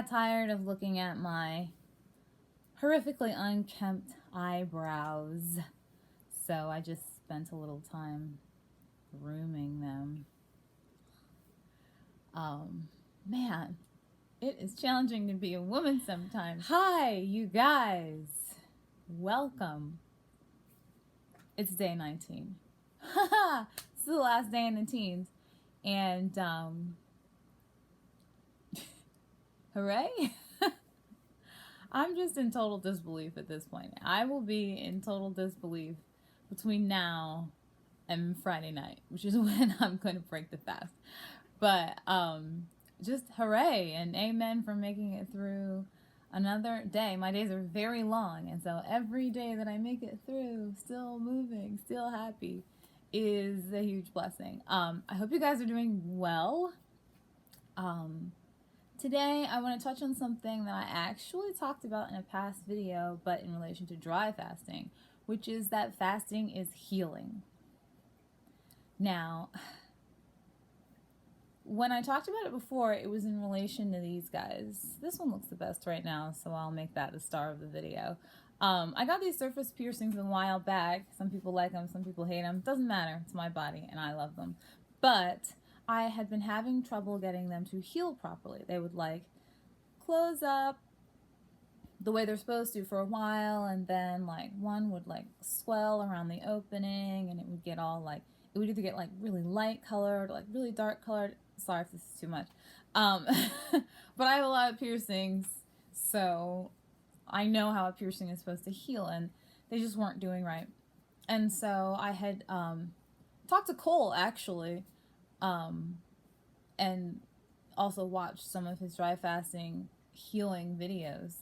got tired of looking at my horrifically unkempt eyebrows, so I just spent a little time grooming them. Man, it is challenging to be a woman sometimes. Hi, you guys. Welcome. It's day 19. Haha, it's the last day in the teens. And, hooray. I'm just in total disbelief at this point. I will be in total disbelief between now and Friday night, which is when I'm going to break the fast. But just hooray and amen for making it through another day. My days are very long, and so every day that I make it through, still moving, still happy, is a huge blessing. I hope you guys are doing well. Today I want to touch on something that I actually talked about in a past video, but in relation to dry fasting, which is that fasting is healing. Now, when I talked about it before, it was in relation to these guys. This one looks the best right now, so I'll make that the star of the video. I got these surface piercings a while back. Some people like them, some people hate them. Doesn't matter. It's my body, and I love them. But I had been having trouble getting them to heal properly. They would like close up the way they're supposed to for a while, and then like one would like swell around the opening, and it would get all like, it would either get like really light colored or like really dark colored. Sorry if this is too much. But I have a lot of piercings, so I know how a piercing is supposed to heal, and they just weren't doing right. And so I had talked to Cole, actually, and also watched some of his dry fasting healing videos.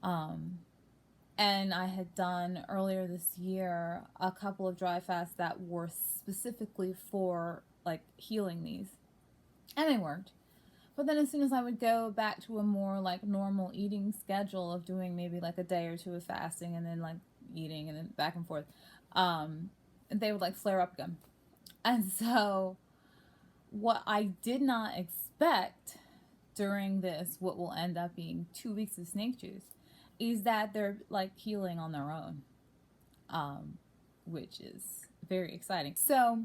And I had done earlier this year a couple of dry fasts that were specifically for like healing these. And they worked. But then as soon as I would go back to a more like normal eating schedule of doing maybe like a day or two of fasting and then like eating and then back and forth, they would like flare up again. And so what I did not expect during this, what will end up being 2 weeks of snake juice, is that they're like healing on their own, which is very exciting. So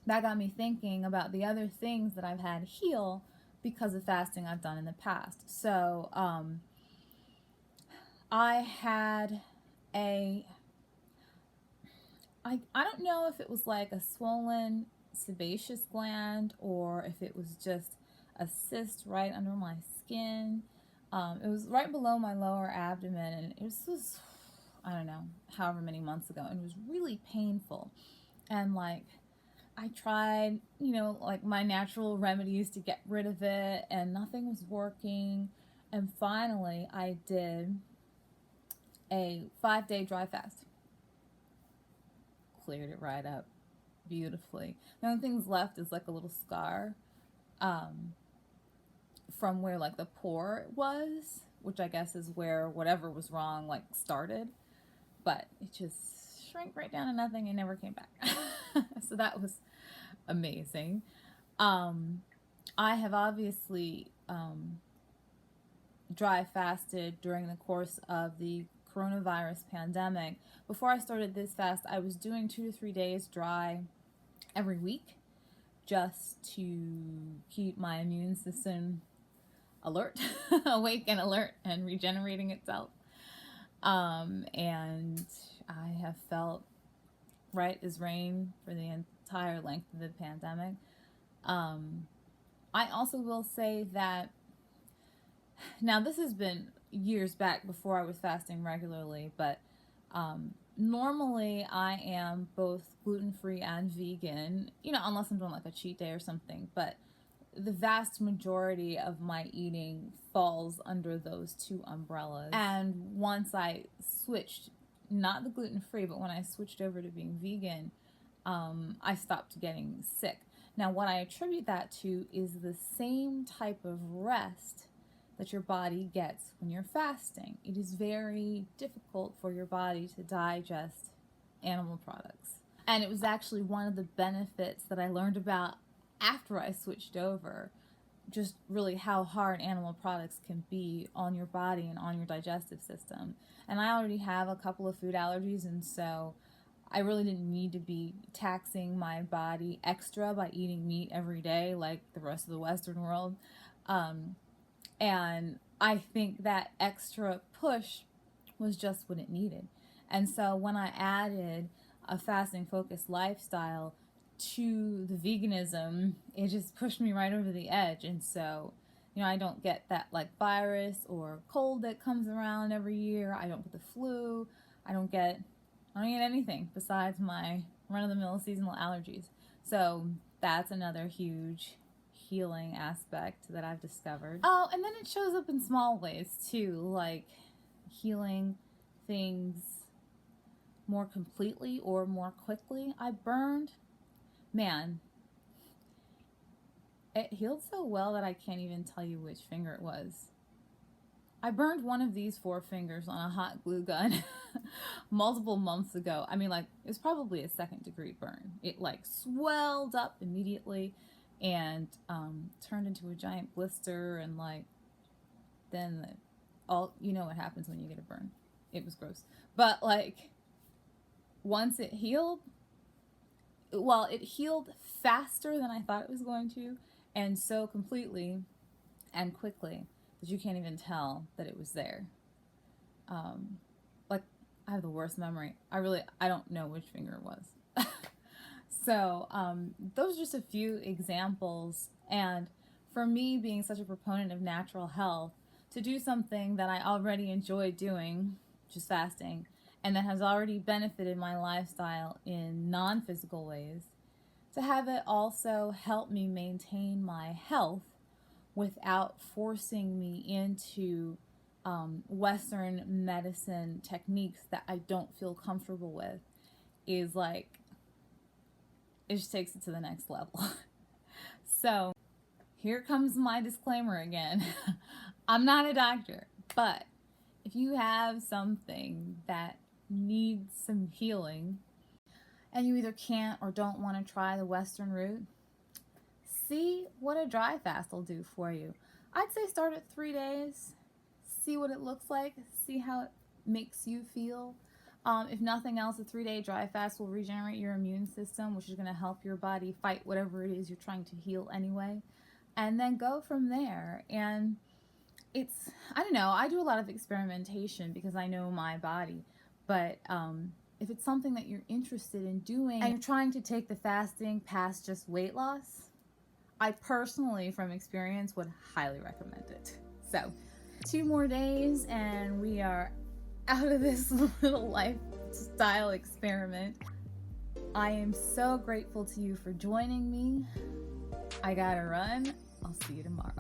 that got me thinking about the other things that I've had heal because of fasting I've done in the past. So I had I don't know if it was like a swollen sebaceous gland or if it was just a cyst right under my skin. It was right below my lower abdomen, and it was, I don't know, however many months ago, and it was really painful. And like, I tried, like my natural remedies to get rid of it, and nothing was working. And finally, I did a 5-day dry fast. Cleared it right up beautifully. The only thing left is like a little scar from where like the pore was, which I guess is where whatever was wrong like started, but it just shrank right down to nothing and never came back. So that was amazing. I have obviously dry fasted during the course of the coronavirus pandemic. Before I started this fast, I was doing 2 to 3 days dry every week just to keep my immune system alert, awake and alert and regenerating itself. And I have felt right as rain for the entire length of the pandemic. I also will say that now this has been years back before I was fasting regularly, but normally I am both gluten-free and vegan, unless I'm doing like a cheat day or something, but the vast majority of my eating falls under those two umbrellas. And once I switched, not the gluten-free, but when I switched over to being vegan, I stopped getting sick. Now, what I attribute that to is the same type of rest that your body gets when you're fasting. It is very difficult for your body to digest animal products. And it was actually one of the benefits that I learned about after I switched over just really how hard animal products can be on your body and on your digestive system. And I already have a couple of food allergies, and so I really didn't need to be taxing my body extra by eating meat every day like the rest of the Western world. And I think that extra push was just what it needed. And so when I added a fasting focused lifestyle to the veganism, it just pushed me right over the edge. And so, you know, I don't get that like virus or cold that comes around every year. I don't get the flu. I don't get anything besides my run-of-the-mill seasonal allergies. So that's another huge healing aspect that I've discovered. Oh, and then it shows up in small ways too, like healing things more completely or more quickly. I burned, man, it healed so well that I can't even tell you which finger it was. I burned one of these 4 fingers on a hot glue gun multiple months ago. I mean, like, it was probably a 2nd-degree burn. It like swelled up immediately and turned into a giant blister, and like then you know what happens when you get a burn. It was gross. But like once it healed, well, it healed faster than I thought it was going to, and so completely and quickly that you can't even tell that it was there. Like, I have the worst memory. I don't know which finger it was. So those are just a few examples. And for me, being such a proponent of natural health, to do something that I already enjoy doing, which is fasting, and that has already benefited my lifestyle in non-physical ways, to have it also help me maintain my health without forcing me into Western medicine techniques that I don't feel comfortable with, is like, it just takes it to the next level. So here comes my disclaimer again. I'm not a doctor, but if you have something that needs some healing and you either can't or don't want to try the Western route, see what a dry fast will do for you. I'd say start at 3 days, see what it looks like, see how it makes you feel. If nothing else, a 3-day dry fast will regenerate your immune system, which is going to help your body fight whatever it is you're trying to heal anyway. And then go from there. And it's, I don't know, I do a lot of experimentation because I know my body. But if it's something that you're interested in doing and you're trying to take the fasting past just weight loss, I personally, from experience, would highly recommend it. So 2 more days and we are out of this little lifestyle experiment. I am so grateful to you for joining me. I gotta run. I'll see you tomorrow.